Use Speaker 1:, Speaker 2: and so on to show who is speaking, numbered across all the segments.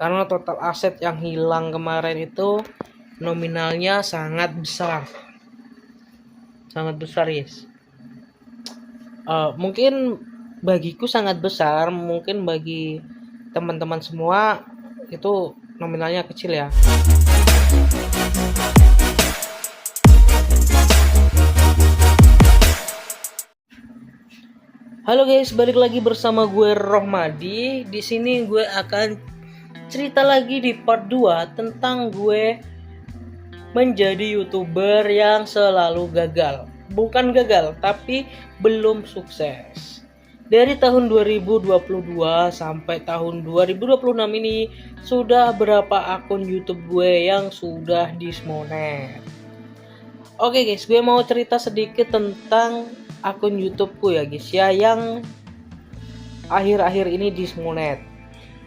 Speaker 1: karena total aset yang hilang kemarin itu nominalnya sangat besar, yes. Mungkin bagiku sangat besar, mungkin bagi teman-teman semua itu nominalnya kecil ya. Halo guys, balik lagi bersama gue Rohmadi. Di sini gue akan cerita lagi di part 2 tentang gue menjadi YouTuber yang selalu gagal. Bukan gagal, tapi belum sukses. Dari tahun 2022 sampai tahun 2026 ini sudah berapa akun YouTube gue yang sudah dismonet. Oke guys, gue mau cerita sedikit tentang akun YouTubeku ya guys ya, yang akhir-akhir ini dismonet.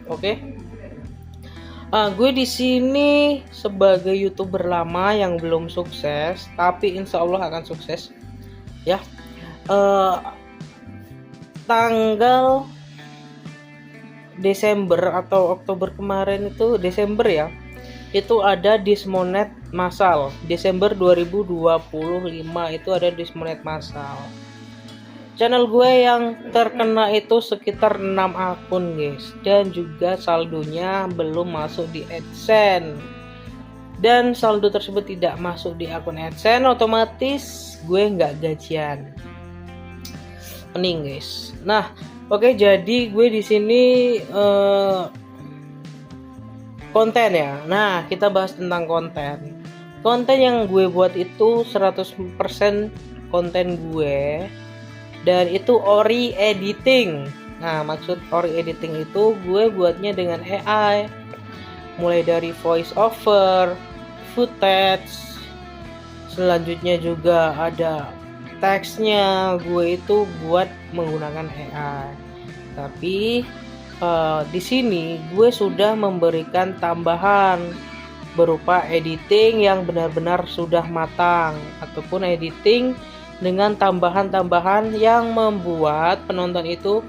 Speaker 1: Oke. Gue di sini sebagai YouTuber lama yang belum sukses, tapi insya Allah akan sukses ya. Tanggal Desember atau Oktober kemarin itu, Desember ya, itu ada dismonet massal. Desember 2025 itu ada dismonet massal. Channel gue yang terkena itu sekitar 6 akun guys, dan juga saldonya belum masuk di AdSense. Dan saldo tersebut tidak masuk di akun AdSense, otomatis gue nggak gajian. Pening guys. Nah, oke, jadi gue di sini konten ya. Nah, kita bahas tentang konten. Konten yang gue buat itu 100% konten gue, dan itu ori editing. Nah, maksud ori editing itu gue buatnya dengan AI, mulai dari voice over, footage, selanjutnya juga ada teksnya, gue itu buat menggunakan AI. Tapi di sini gue sudah memberikan tambahan berupa editing yang benar-benar sudah matang, ataupun editing dengan tambahan-tambahan yang membuat penonton itu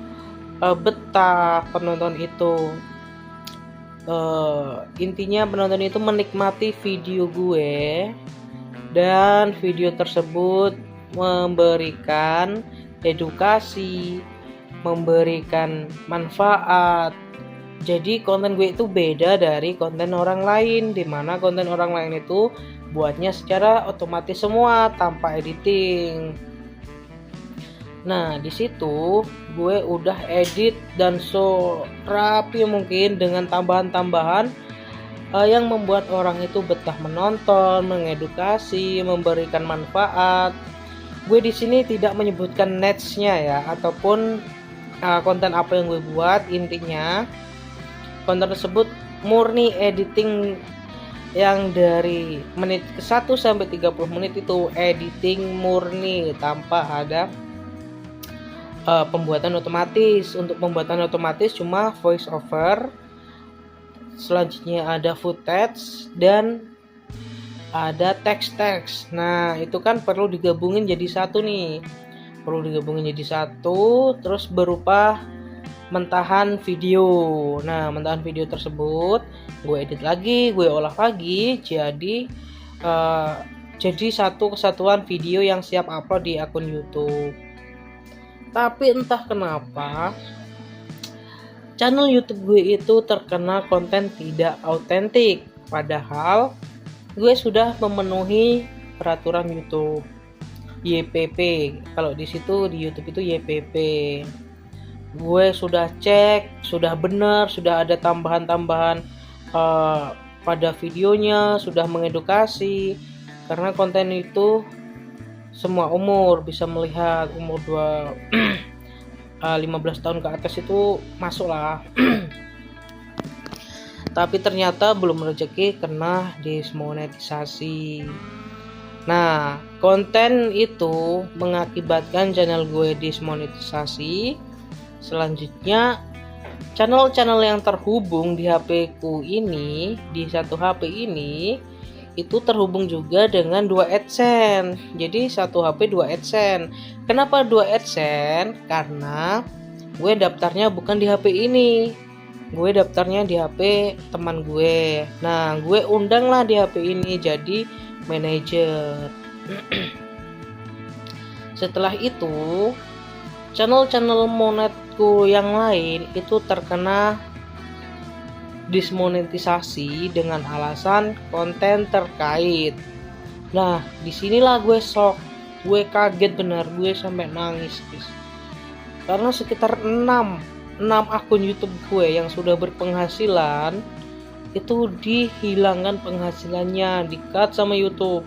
Speaker 1: betah, penonton itu intinya penonton itu menikmati video gue, dan video tersebut memberikan edukasi, memberikan manfaat. Jadi konten gue itu beda dari konten orang lain, dimana konten orang lain itu buatnya secara otomatis semua tanpa editing. Nah, di situ gue udah edit dan so rapi mungkin dengan tambahan-tambahan yang membuat orang itu betah menonton, mengedukasi, memberikan manfaat. Gue di sini tidak menyebutkan niche-nya ya, ataupun konten apa yang gue buat. Intinya konten tersebut murni editing, yang dari menit ke 1 sampai 30 menit itu editing murni tanpa ada pembuatan otomatis. Untuk pembuatan otomatis cuma voice over, selanjutnya ada footage, dan ada teks-teks. Nah, itu kan perlu digabungin jadi satu nih. Perlu digabungin jadi satu, terus berupa mentahan video. Nah, mentahan video tersebut gue edit lagi, gue olah lagi jadi satu kesatuan video yang siap upload di akun YouTube. Tapi entah kenapa channel YouTube gue itu terkena konten tidak autentik, padahal gue sudah memenuhi peraturan YouTube YPP. Kalau di situ di YouTube itu YPP. Gue sudah cek, sudah benar, sudah ada tambahan-tambahan pada videonya, sudah mengedukasi, karena konten itu semua umur bisa melihat, umur 15 tahun ke atas itu masuk lah. Tapi ternyata belum rezeki kena dismonetisasi. Nah, konten itu mengakibatkan channel gue dismonetisasi. Selanjutnya, channel-channel yang terhubung di HP ku ini, di satu HP ini, itu terhubung juga dengan 2 AdSense. Jadi satu HP 2 AdSense. Kenapa 2 AdSense? Karena gue daftarnya bukan di HP ini, gue daftarnya di HP teman gue. Nah, gue undang lah di HP ini jadi manajer. Setelah itu, channel-channel monetku yang lain itu terkena dismonetisasi dengan alasan konten terkait. Nah, disinilah gue shock, gue kaget benar, gue sampai nangis, guys. Karena sekitar 6 akun YouTube gue yang sudah berpenghasilan itu dihilangkan penghasilannya, di-cut sama YouTube.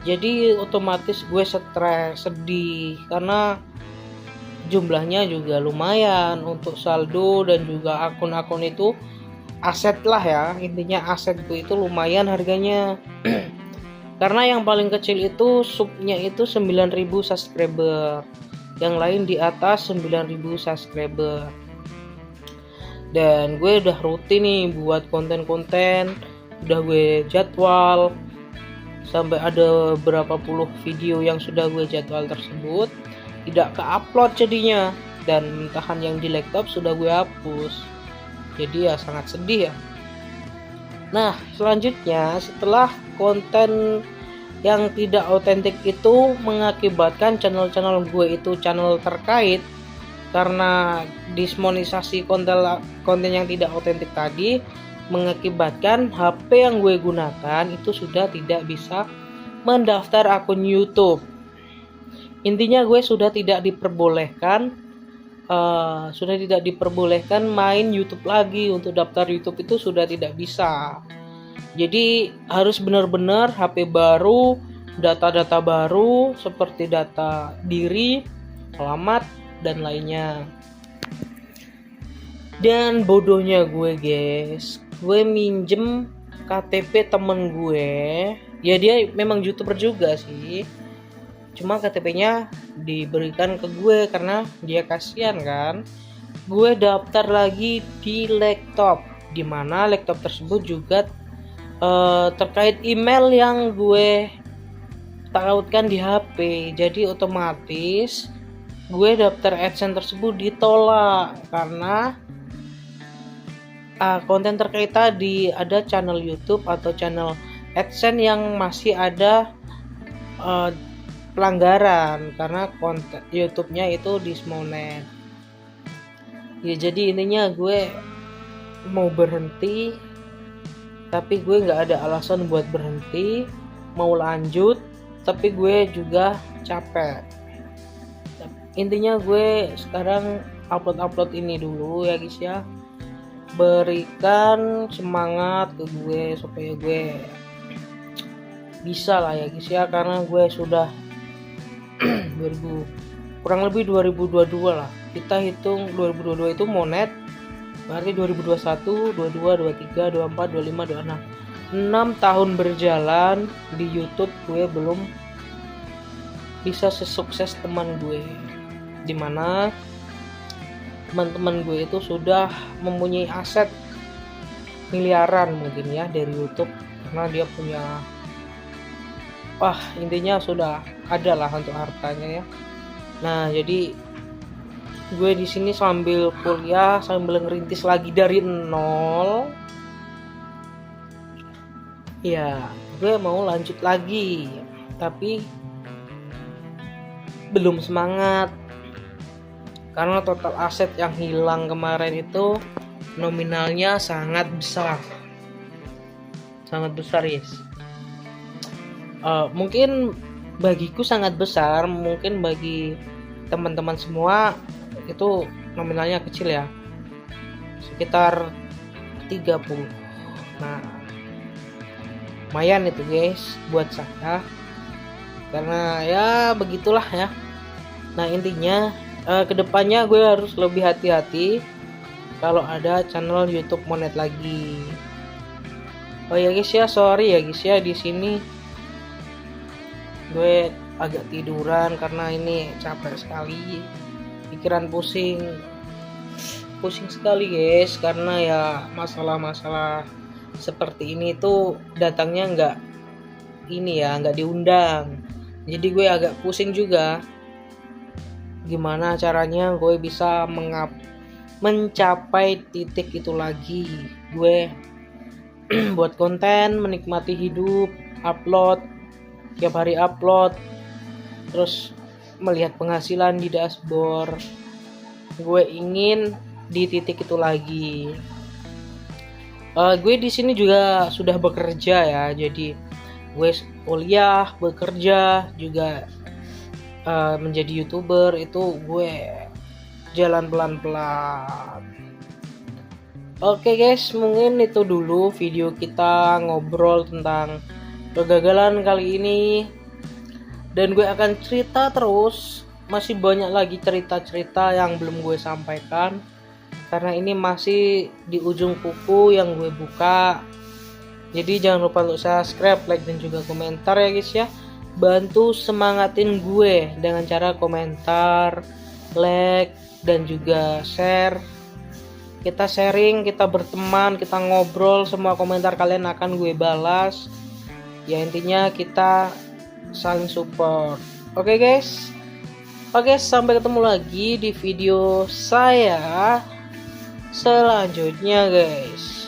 Speaker 1: Jadi otomatis gue stres, sedih karena jumlahnya juga lumayan untuk saldo dan juga akun-akun itu aset lah ya, intinya aset gue itu lumayan harganya. Karena yang paling kecil itu subnya itu 9.000 subscriber, yang lain di atas 9.000 subscriber. Dan gue udah rutin nih buat konten-konten, udah gue jadwal sampai ada berapa puluh video yang sudah gue jadwal tersebut tidak ke-upload jadinya, dan mentahan yang di laptop sudah gue hapus. Jadi ya sangat sedih ya. Nah, selanjutnya setelah konten yang tidak otentik itu mengakibatkan channel-channel gue itu channel terkait karena dismonetisasi konten yang tidak otentik tadi, mengakibatkan HP yang gue gunakan itu sudah tidak bisa mendaftar akun YouTube. Intinya gue sudah tidak diperbolehkan main YouTube lagi. Untuk daftar YouTube itu sudah tidak bisa. Jadi harus benar-benar HP baru, data-data baru seperti data diri, alamat, dan lainnya. Dan bodohnya gue, guys, gue minjem KTP temen gue. Ya dia memang YouTuber juga sih, cuma KTP-nya diberikan ke gue karena dia kasihan kan. Gue daftar lagi di laptop, dimana laptop tersebut juga terkait email yang gue tautkan di HP. Jadi otomatis gue daftar AdSense tersebut ditolak karena konten terkait tadi ada channel YouTube atau channel AdSense yang masih ada pelanggaran karena konten YouTube-nya itu dismonet. Ya jadi intinya gue mau berhenti, tapi gue nggak ada alasan buat berhenti. Mau lanjut, tapi gue juga capek. Intinya gue sekarang upload ini dulu ya guys ya. Berikan semangat ke gue supaya gue bisa lah ya guys ya, karena gue sudah kurang lebih 2022 lah. Kita hitung 2022 itu monet, berarti 2021, 22, 23, 24, 25, 26. 6 tahun berjalan di YouTube gue belum bisa sesukses teman gue, dimana teman-teman gue itu sudah mempunyai aset miliaran mungkin ya dari YouTube, karena dia punya intinya sudah ada lah untuk hartanya ya. Nah jadi gue di sini sambil kuliah, sambil ngerintis lagi dari nol. Ya gue mau lanjut lagi, tapi belum semangat karena total aset yang hilang kemarin itu nominalnya sangat besar yes. Mungkin bagiku sangat besar, mungkin bagi teman-teman semua itu nominalnya kecil ya, sekitar 30. Nah lumayan itu guys buat saya, karena ya begitulah ya. Nah intinya kedepannya gue harus lebih hati-hati kalau ada channel YouTube monet lagi. Oh ya guys ya, sorry ya guys ya, di sini gue agak tiduran karena ini capek sekali, pikiran pusing sekali guys, karena ya masalah-masalah seperti ini tuh datangnya nggak diundang. Jadi gue agak pusing juga gimana caranya gue bisa mencapai titik itu lagi. Gue buat konten, menikmati hidup, upload tiap hari, terus melihat penghasilan di dashboard. Gue ingin di titik itu lagi. Gue di sini juga sudah bekerja ya, jadi gue kuliah, bekerja juga, menjadi YouTuber itu gue jalan pelan-pelan. Oke guys, mungkin itu dulu video kita ngobrol tentang kegagalan kali ini, dan gue akan cerita terus. Masih banyak lagi cerita-cerita yang belum gue sampaikan karena ini masih di ujung kuku yang gue buka. Jadi jangan lupa untuk subscribe, like, dan juga komentar ya guys ya. Bantu semangatin gue dengan cara komentar, like, dan juga share. Kita sharing, kita berteman, kita ngobrol, semua komentar kalian akan gue balas. Ya intinya kita saling support. Oke guys. Oke, sampai ketemu lagi di video saya selanjutnya guys.